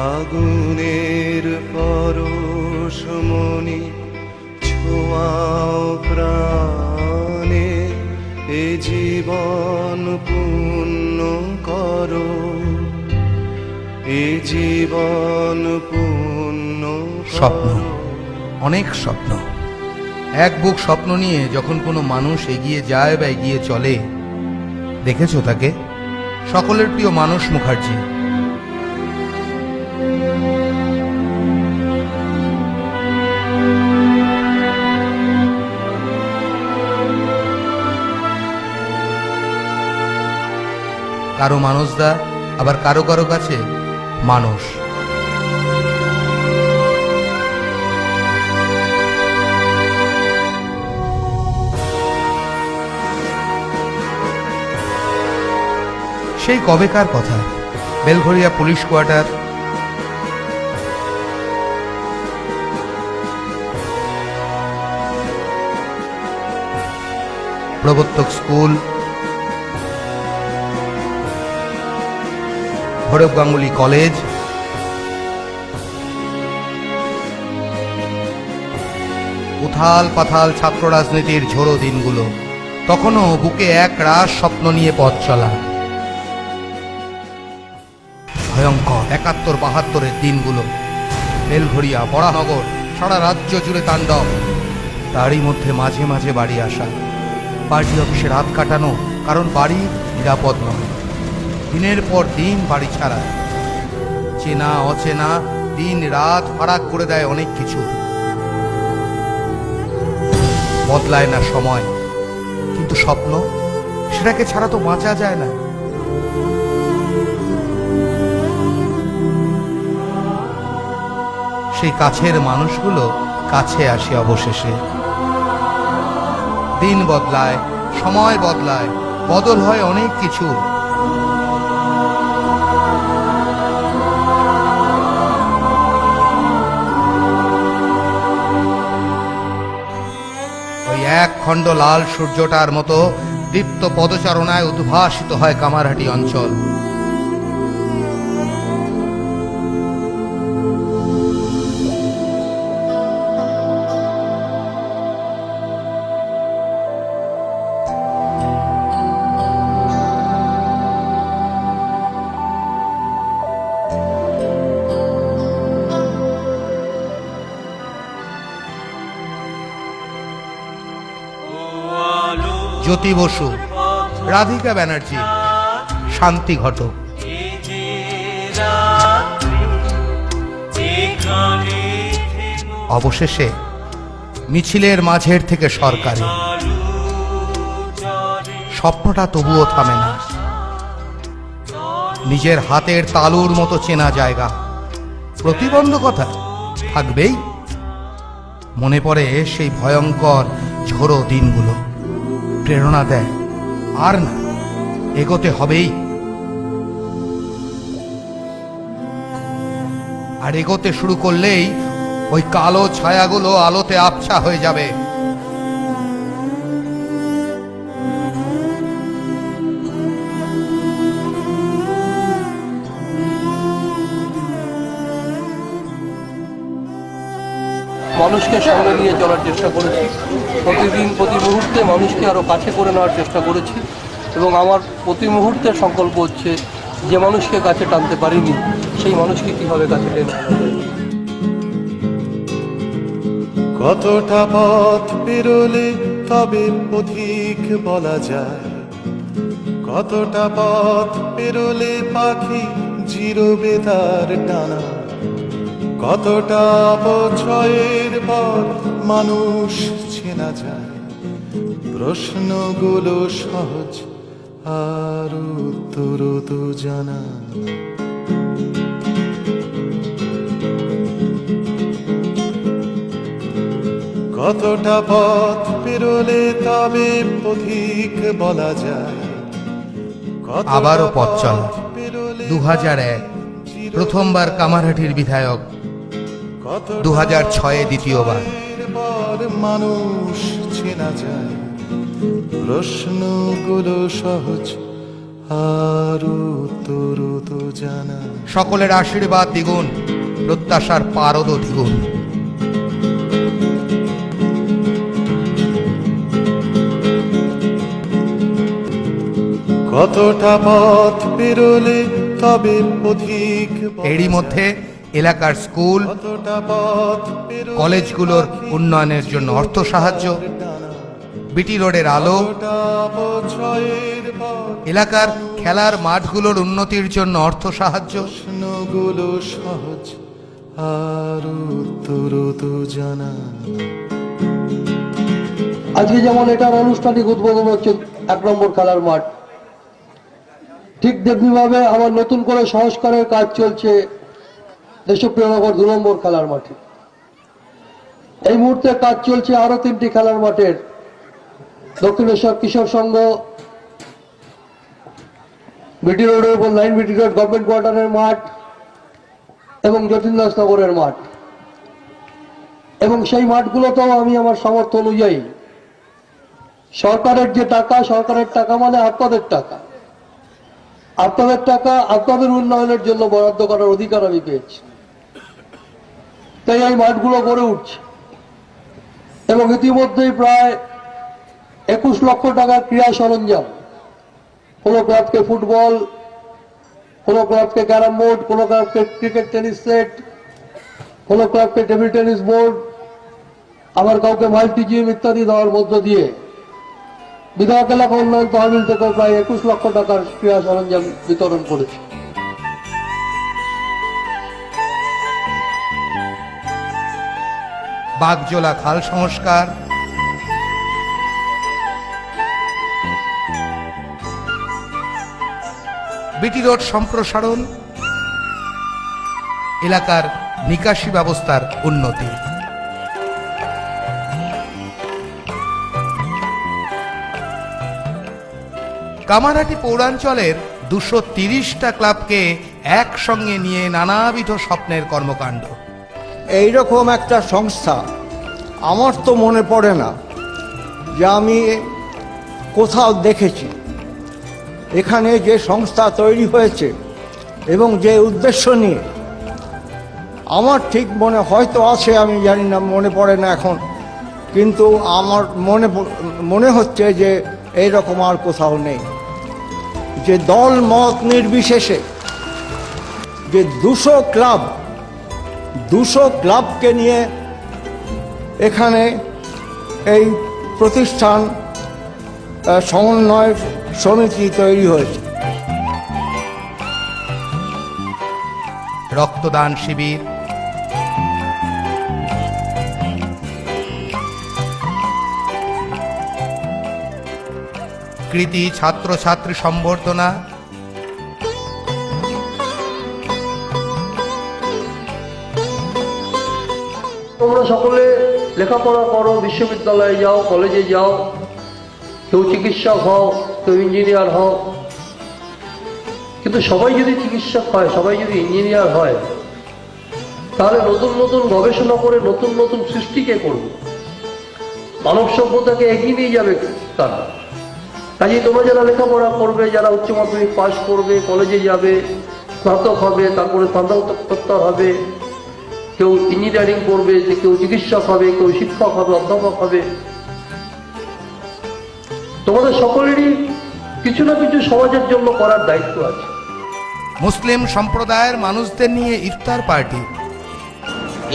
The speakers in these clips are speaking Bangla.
আগুনের পরশমণি ছোঁয়াও প্রাণে, এ জীবন পূর্ণ করো, এ জীবন পূর্ণ স্বপ্ন, অনেক স্বপ্ন। এক বুক স্বপ্ন নিয়ে যখন কোনো মানুষ এগিয়ে যায় বা এগিয়ে চলে, দেখেছো তাকে? সকলের প্রিয় মানস মুখার্জি। কারো মানসদা, আবার কারো কারো কাছে মানস। সেই কবেকার কথা, বেলঘরিয়া পুলিশ কোয়ার্টার, প্রবর্তক স্কুল, ভৈরব গাঙ্গুলি কলেজ, উথাল পাথাল ছাত্র রাজনীতির ঝোড়ো দিনগুলো। তখনও বুকে এক রাস স্বপ্ন নিয়ে পথ চলা। ভয়ঙ্কর ৭১-৭২-এর দিনগুলো, বেলঘরিয়া, বরানগর, সারা রাজ্য জুড়ে তাণ্ডব। তারই মধ্যে মাঝে মাঝে বাড়ি আসা, পার্টি অফিসে রাত কাটানো, কারণ বাড়ি নিরাপদ নয়। দিনের পর দিন বাড়ি ছাড়া, চেনা অচেনা দিন রাত ফারাক করে দেয় অনেক কিছু। বদলায় না সময়, কিন্তু স্বপ্ন, সেটাকে ছাড়া তো বাঁচা যায় না। সেই কাছের মানুষগুলো কাছে আসে অবশেষে। দিন বদলায়, সময় বদলায়, বদল হয় অনেক কিছু। ওই এক খণ্ড লাল সূর্যটার মতো দীপ্ত পদচারণায় উদ্ভাসিত হয় কামারহাটি অঞ্চল। জ্যোতি বসু, রাধিকা ব্যানার্জি, শান্তি ঘটক। অবশেষে মিছিলের মাঝের থেকে সরকারে। স্বপ্নটা তবুও থামে না। নিজের হাতের তালুর মতো চেনা জায়গা। প্রতিবন্ধকতা থাকবেই। মনে পড়ে সেই ভয়ঙ্কর ঝোড়ো দিনগুলো। প্রেরণা দেয়, আর না, এগোতে হবেই। আর এগোতে শুরু করলেই ওই কালো ছায়াগুলো আলোতে আবছা হয়ে যাবে। মানুষকে সঙ্গে নিয়ে চলার চেষ্টা করেছি, প্রতিদিন প্রতি মুহূর্তে মানুষকে আরও কাছে করে নেওয়ার চেষ্টা করেছি, এবং আমার প্রতি মুহূর্তের সংকল্প হচ্ছে যে মানুষকে কাছে টানতে পারিনি সেই মানুষকে কীভাবে কাছে টেনে আনা যায়। কতটা পথ পেরোলে তবে পথিক বলা যায়, কতটা পথ পেরোলে পাখি জিরোবে তার টানা, কতটা অপচয়ের পর মানুষ চেনা যায়। প্রশ্নগুলো সহজ আর উত্তর তো জানা। কতটা পথ পেরোলে তবে পথিক বলা যায়। আবারও পথ চলা। 2001 প্রথমবার কামারহাটির বিধায়ক, 2006 দ্বিতীয়বার। মানুষ চেনা যায়, প্রশ্নগুলো সহজ আর উত্তর তো জানা। সকলের আশীর্বাদ দ্বিগুণ, প্রত্যাশার পারদ দ্বিগুণ। কতটা পথ পেরোলে তবে পথিক এরই মধ্যে এলাকার স্কুল, কতটা পথ পেরোলে কলেজগুলোর উন্নয়নের জন্য অর্থ সাহায্য, বিটি রোডের আলো, কতটা অপচয়ের পথ এলাকার খেলার মাঠগুলোর উন্নতির জন্য অর্থ সাহায্য। প্রশ্নগুলো সহজ আর উত্তর তো জানা। আজকে যেমন এটার আনুষ্ঠানিক উদ্বোধন হচ্ছে 1 নম্বর খেলার মাঠ, ঠিক তেমনিভাবে আবার নতুন করে সংস্কারের কাজ চলছে দেশপ্রিয়নগর 2 নম্বর খেলার মাঠে। এই মুহূর্তে কাজ চলছে আরো 3টি খেলার মাঠের, দক্ষিণেশ্বর কিশোর সংঘ, বিটি রোডের উপর 9 বিটি রোড গভর্নমেন্ট কোয়ার্টারের মাঠ এবং যতীন্দ্রনগরের মাঠ। এবং সেই মাঠগুলোতেও আমি আমার সামর্থ্য অনুযায়ী সরকারের যে টাকা, সরকারের টাকা মানে আপনাদের টাকা, আপনাদের টাকা আপনাদের উন্নয়নের জন্য বরাদ্দ করার অধিকার আমি পেয়েছি। তাই এই মাঠগুলো গড়ে উঠছে এবং ইতিমধ্যেই প্রায় 21 লক্ষ টাকার ক্রীড়া সরঞ্জাম, কোনো ক্লাবকে ফুটবল, কোনো ক্লাবকে ক্যারাম বোর্ড, কোনো ক্লাবকে ক্রিকেট টেনিস সেট, কোনো ক্লাবকে টেবিল টেনিস বোর্ড, আবার কাউকে মাল্টি জিম ইত্যাদি দেওয়ার মধ্য দিয়ে বিধায়ক এলাকা উন্নয়ন তহবিল থেকে প্রায় 21 লক্ষ টাকার ক্রীড়া সরঞ্জাম বিতরণ করেছে। বাগজোলা খাল সংস্কার, বিটি রোড সম্প্রসারণ, এলাকার নিকাশি ব্যবস্থার উন্নতি। কামারহাটি পৌরাঞ্চলের 230টা ক্লাবকে একসঙ্গে নিয়ে নানাবিধ স্বপ্নের কর্মকাণ্ড। এইরকম একটা সংস্থা আমার তো মনে পড়ে না যে আমি কোথাও দেখেছি। এখানে যে সংস্থা তৈরি হয়েছে এবং যে উদ্দেশ্য নিয়ে, আমার ঠিক হয়তো আছে, আমি জানি না, মনে পড়ে না এখন, কিন্তু আমার মনে হচ্ছে যে এইরকম আর কোথাও নেই। যে দল মত নির্বিশেষে যে 200 ক্লাবকে নিয়ে এখানে এই প্রতিষ্ঠান সমন্বয় সমিতি তৈরি হয়েছে। রক্তদান শিবির, কৃতি ছাত্রছাত্রী সম্বর্ধনা, তোমরা সকলে লেখাপড়া করো, বিশ্ববিদ্যালয়ে যাও, কলেজে যাও, কেউ চিকিৎসক হও, কেউ ইঞ্জিনিয়ার হও, কিন্তু সবাই যদি চিকিৎসক হয়, সবাই যদি ইঞ্জিনিয়ার হয়, তাহলে নতুন নতুন গবেষণা করে নতুন নতুন সৃষ্টিকে করবে, মানব সভ্যতাকে এগিয়ে নিয়ে যাবে তারা। কাজে তোমরা যারা লেখাপড়া করবে, যারা উচ্চ মাধ্যমিক পাশ করবে, কলেজে যাবে, স্নাতক হবে, তারপরে স্নাতকোত্তর হবে, কেউ ইঞ্জিনিয়ারিং করবে, যে কেউ চিকিৎসক হবে, কেউ শিক্ষক হবে, অধ্যাপক হবে, তোমাদের সকলেরই কিছু না কিছু সমাজের জন্য করার দায়িত্ব আছে। মুসলিম সম্প্রদায়ের মানুষদের নিয়ে ইফতার পার্টি।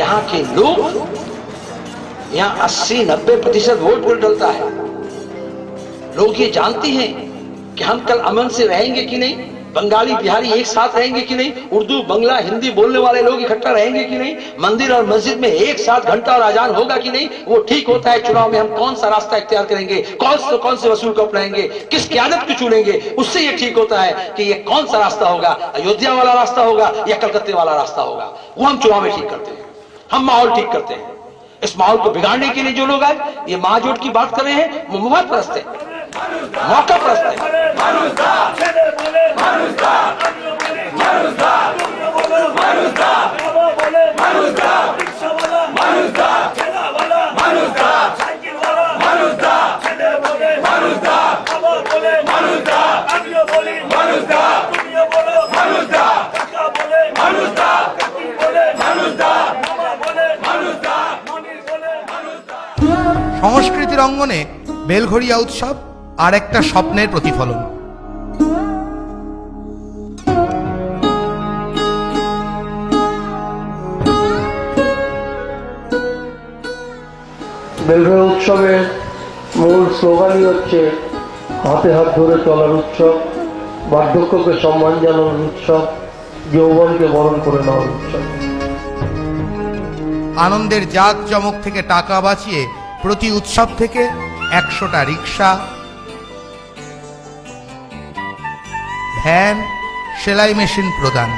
यहाँ के लोग, यहाँ 80-90% वोट डलता है। लोग ये जानते हैं कि हम कल अमन से रहेंगे कि नहीं, बंगाली बिहारी एक साथ रहेंगे कि नहीं, उर्दू बांग्ला हिंदी बोलने वाले लोग इकट्ठा रहेंगे कि नहीं, मंदिर और मस्जिद में एक साथ घंटा और अजान होगा कि नहीं। वो ठीक होता है चुनाव में हम कौन सा रास्ता इख्तियार करेंगे, कौन से वसूल को अपनाएंगे, किस क़यादत को चुनेंगे, उससे ये ठीक होता है कि ये कौन सा रास्ता होगा, अयोध्या वाला रास्ता होगा या कलकत्ते वाला रास्ता होगा। वो हम चुनाव में ठीक करते हैं, हम माहौल ठीक करते हैं। इस माहौल को बिगाड़ने के लिए जो लोग आए, ये महाजोट की बात कर रहे हैं, वो मुबाद परस्त है, मौका परस्त है। মানুষ অঙ্গনে বেলঘড়িয়া উৎসব আর একটা স্বপ্নের প্রতিফলন। বেলঘড়িয়া উৎসবের মূল স্লোগানই হচ্ছে হাতে হাত ধরে চলার উৎসব, বার্ধক্যকে সম্মান জানানোর উৎসব, যৌবনকে বরণ করে নেওয়ার উৎসব। আনন্দের জাঁকজমক থেকে টাকা বাঁচিয়ে প্রতি উৎসব থেকে 100টা রিক্সা, ভ্যান, সেলাই মেশিন প্রদান।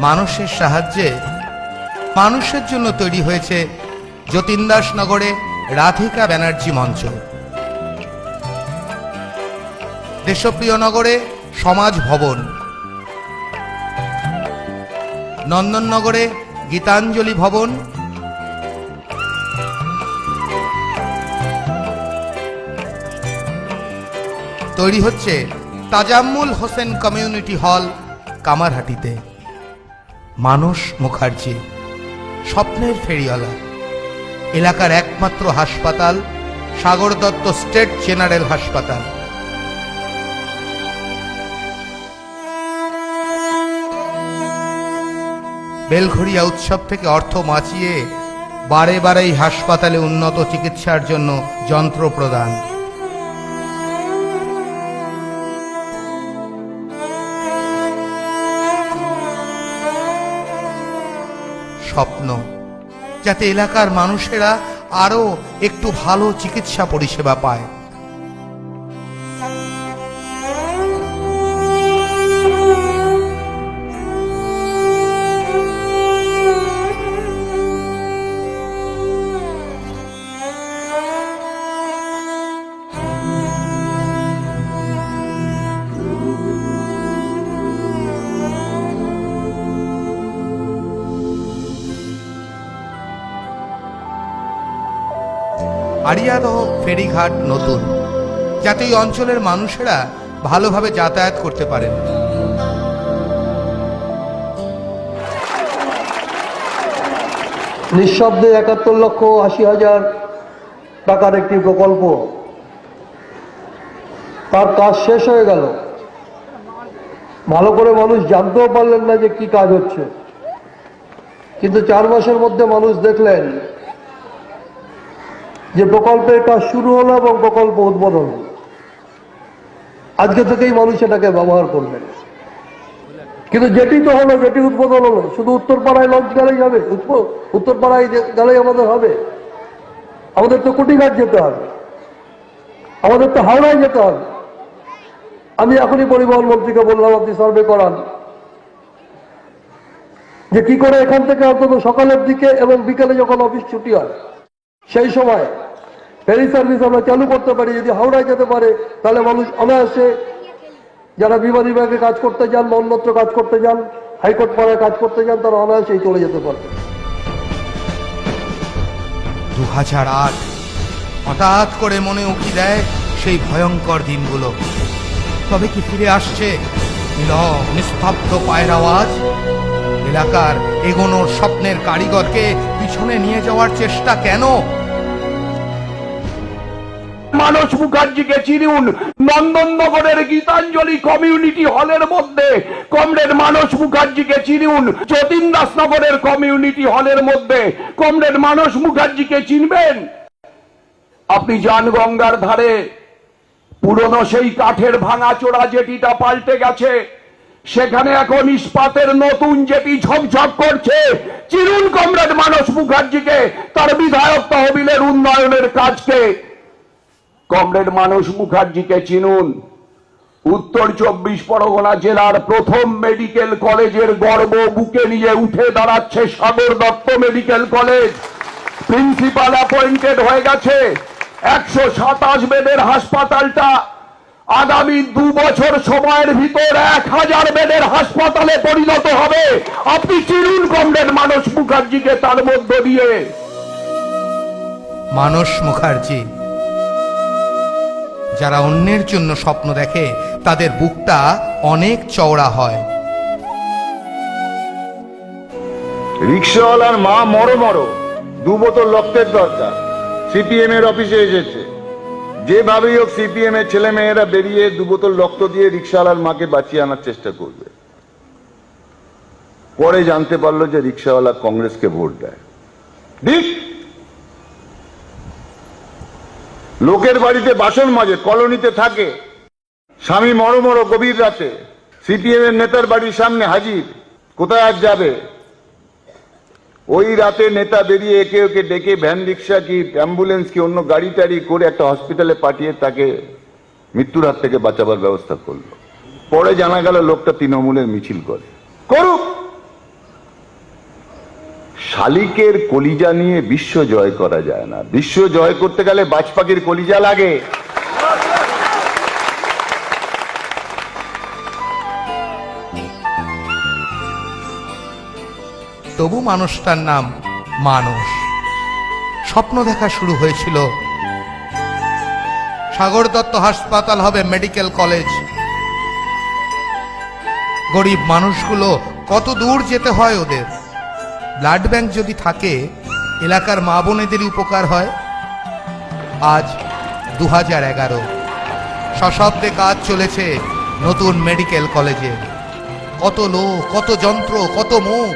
মানুষের সাহায্যে মানুষের জন্য তৈরি হয়েছে যতীন্দাসনগরে রাধিকা ব্যানার্জি মঞ্চ, দেশপ্রিয় নগরে সমাজ ভবন, নন্দননগরে গীতাঞ্জলি ভবন, তৈরি হচ্ছে তাজাম্মুল হোসেন কমিউনিটি হল কামারহাটিতে। মানস মুখার্জি স্বপ্নের ফেরিওয়ালা, এলাকার একমাত্র হাসপাতাল সাগর দত্ত স্টেট জেনারেল হাসপাতাল। বেলঘড়িয়া উৎসব থেকে অর্থ বাঁচিয়ে বারে বারেই হাসপাতালে উন্নত চিকিৎসার জন্য যন্ত্র প্রদান। স্বপ্ন যাতে এলাকার মানুষেরা আরো একটু ভালো চিকিৎসা পরিষেবা পায়। আড়িয়াদহ ফেরিঘাট নতুন, যাতে এই অঞ্চলের মানুষেরা ভালোভাবে যাতায়াত করতে পারেন। নিঃশব্দে ৭১,৮০,০০০ টাকার একটি প্রকল্প, তার কাজ শেষ হয়ে গেল, ভালো করে মানুষ জানতেও পারলেন না যে কি কাজ হচ্ছে, কিন্তু 4 মাসের মধ্যে মানুষ দেখলেন যে প্রকল্পের কাজ শুরু হলো এবং প্রকল্প উদ্বোধন হলো। আজকে থেকেই মানুষ এটাকে ব্যবহার করবেন। কিন্তু যেটি তো হলো, যেটি উদ্বোধন হলো, শুধু উত্তরপাড়ায় লঞ্চ গেলেই হবে? উত্তরপাড়ায় গেলেই আমাদের হবে? আমাদের তো কুটিঘাট যেতে হবে, আমাদের তো হাওড়ায় যেতে হবে। আমি এখনই পরিবহন মন্ত্রীকে বললাম, আপনি সার্ভে করান যে কি করে এখান থেকে অন্তত সকালের দিকে এবং বিকেলে যখন অফিস ছুটি হয় সেই সময় ফেরি সার্ভিস আমরা চালু করতে পারি। যদি হাওড়ায় যেতে পারে তাহলে মানুষ অনায়াসে, যারা বিমান বিভাগে কাজ করতে যান বা অন্যত্র কাজ করতে যান, হাইকোর্ট পাড়ায় কাজ করতে যান, তারা অনায়াসেই চলে যেতে পারবে। 2008 হঠাৎ করে মনে উকি দেয় সেই ভয়ঙ্কর দিনগুলো। তবে কি ফিরে আসছে নীরব নিস্তব্ধ পায়ের আওয়াজ? এলাকার এগোনোর স্বপ্নের কারিগরকে পিছনে নিয়ে যাওয়ার চেষ্টা কেন? মানস মুখার্জিকে চিনুন নন্দননগরের গীতাঞ্জলি কমিউনিটি হলের মধ্যে, কমরেড মানস মুখার্জিকে চিনুন যতীন্দাসনগরের কমিউনিটি হলের মধ্যে। কমরেড মানস মুখার্জিকে চিনবেন? আপনি যান গঙ্গার ধারে, পুরনো সেই কাঠের ভাঙাচোরা জেটিটা পাল্টে গেছে, সেখানে এখন ইস্পাতের নতুন জেটি ঝকঝক করছে। চিনুন কমরেড মানস মুখার্জিকে, তার বিধায়ক তহবিলের উন্নয়নের কাজকে। কমরেড মানস মুখার্জিকে চিনুন উত্তর 24 পরগনা জেলার প্রথম মেডিকেল কলেজের গর্ব বুকে নিয়ে উঠে দাঁড়াচ্ছে Sagar Dutta medical college. Principal appointed হয়ে গেছে। 127 বেডের হাসপাতালটা আগামী 2 বছর সময়ের ভিতর 1000 বেডের হাসপাতালে পরিণত হবে। আপনি চিনুন কমরেড মানস মুখার্জিকে তার মধ্য দিয়ে। মানস মুখার্জি যারা অন্যের জন্য স্বপ্ন দেখে তাদের বুকটা অনেক চওড়া হয়। রিক্সাওয়ালার মা মরো মরো, 2 বোতল রক্তের দরকার। সিপিএম এর অফিসে এসেছে, যেভাবেই হোক সিপিএম এর ছেলে মেয়েরা বেরিয়ে 2 বোতল রক্ত দিয়ে রিক্সাওয়ালার মাকে বাঁচিয়ে আনার চেষ্টা করবে। পরে জানতে পারলো যে রিক্সাওয়ালা কংগ্রেসকে ভোট দেয়। ঠিক লোকের বাড়িতে বাসন মাজে, কলোনিতে থাকে, স্বামী মরো মরো গভীর রাতে সিপিএম এর নেতার বাড়ির সামনে হাজির। কোথায় আজ যাবে? ওই রাতে নেতা বেরিয়ে একে ওকে ডেকে ভ্যান রিক্সা কি অ্যাম্বুলেন্স কি অন্য গাড়ি টাড়ি করে একটা হসপিটালে পাঠিয়ে তাকে মৃত্যুর হাত থেকে বাঁচাবার ব্যবস্থা করলো। পরে জানা গেল লোকটা তৃণমূলের মিছিল করে। করুক, শালিকের কলিজা নিয়ে বিশ্ব জয় করা যায় না। বিশ্ব জয় করতে গেলে বাজপাখির কলিজা লাগে। তবু মানুষটার নাম মানুষ। স্বপ্ন দেখা শুরু হয়েছিল সাগর দত্ত হাসপাতাল হবে মেডিকেল কলেজ। গরিব মানুষগুলো কত দূর যেতে হয় ওদের। ব্লাড ব্যাংক যদি থাকে এলাকার মা বোনেদের উপকার হয়। আজ 2011, সশব্দে কাজ চলেছে নতুন মেডিকেল কলেজে। কত লোক, কত যন্ত্র, কত মুখ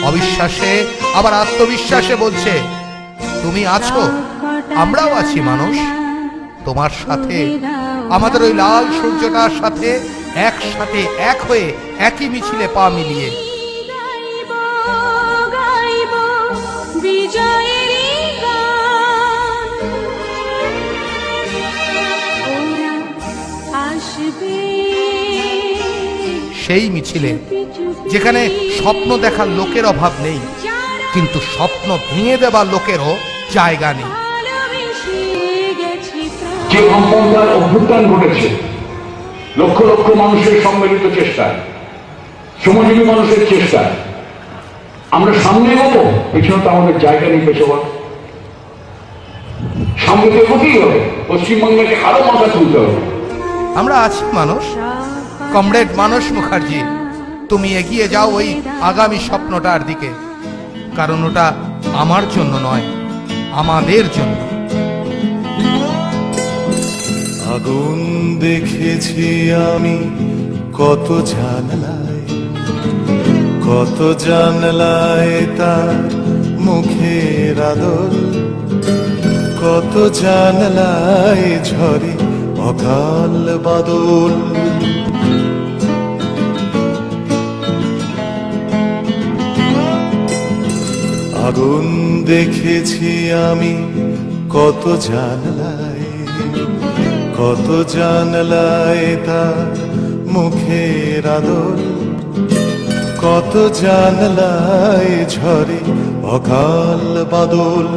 অবিশ্বাসে আবার আত্মবিশ্বাসে বলছে, তুমি আছো, আমরাও আছি মানুষ, তোমার সাথে, আমাদের ওই লাল সূর্যটার সাথে একসাথে এক হয়ে একই মিছিলে পা মিলিয়ে। সেই মিছিলে যেখানে স্বপ্ন দেখার লোকের অভাব নেই, কিন্তু স্বপ্ন ভেঙে দেবার লোকেরও জায়গা নেই। যে কম্পাউন্ডার অভ্যুত্থান ঘটেছে লক্ষ লক্ষ মানুষের সম্মিলিত চেষ্টায়, শ্রমজীবী মানুষের চেষ্টায়, আমরা সামনে এগোবো। পেছনে তো আমাদের জায়গা নেই পেছবার, সামনে তো এগোতেই হবে। পশ্চিমবঙ্গকে আরো মাথা তুলতে হবে। আমরা আছি মানুষ। কমরেড মানস মুখার্জি, তুমি এগিয়ে যাও ওই আগামী স্বপ্নটার দিকে, কারণ ওটা আমার জন্য নয়, আমাদের জন্য। আগুন দেখেছি আমি কত জানলায়, কত জানলায় তার মুখের আদর, কত জানলায় ঝরে অকাল বাদল। আগুন দেখেছি আমি কত জানলায়, কত জানলায় তার মুখের আদর, কত জানলায় ঝরে অকাল বাদল।